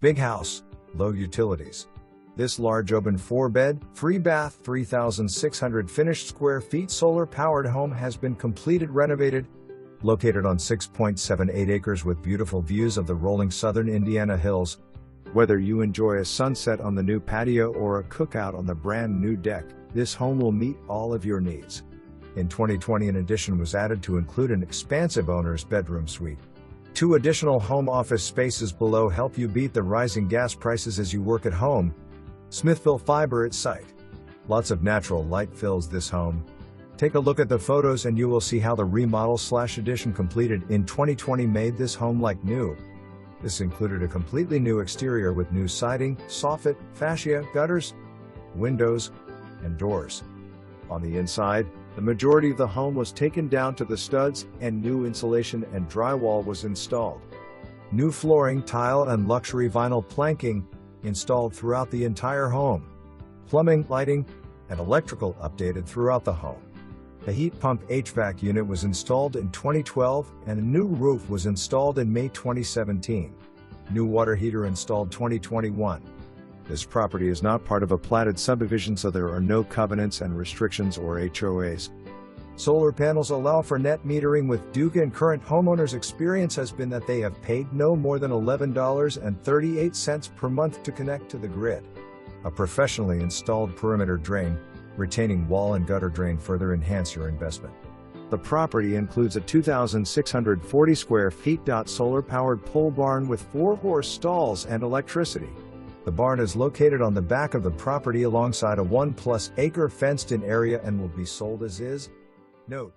Big house, low utilities. This large open 4-bed, 3-bath, 3,600 finished square feet solar-powered home has been completed renovated, located on 6.78 acres with beautiful views of the rolling southern Indiana hills. Whether you enjoy a sunset on the new patio or a cookout on the brand new deck, this home will meet all of your needs. In 2020, an addition was added to include an expansive owner's bedroom suite. 2 additional home office spaces below help you beat the rising gas prices as you work at home. Smithville Fiber at site. Lots of natural light fills this home. Take a look at the photos and you will see how the remodel/addition completed in 2020 made this home like new. This included a completely new exterior with new siding, soffit, fascia, gutters, windows, and doors. On the inside, the majority of the home was taken down to the studs and new insulation and drywall was installed. New flooring, tile, and luxury vinyl planking installed throughout the entire home. Plumbing, lighting, and electrical updated throughout the home. The heat pump HVAC unit was installed in 2012 and a new roof was installed in May 2017. New water heater installed 2021. This property is not part of a platted subdivision, so there are no covenants and restrictions or HOAs. Solar panels allow for net metering with Duke, and current homeowners' experience has been that they have paid no more than $11.38 per month to connect to the grid. A professionally installed perimeter drain, retaining wall and gutter drain further enhance your investment. The property includes a 2,640 square feet solar-powered pole barn with 4-horse stalls and electricity. The barn is located on the back of the property alongside a 1+ acre fenced-in area and will be sold as is. Note: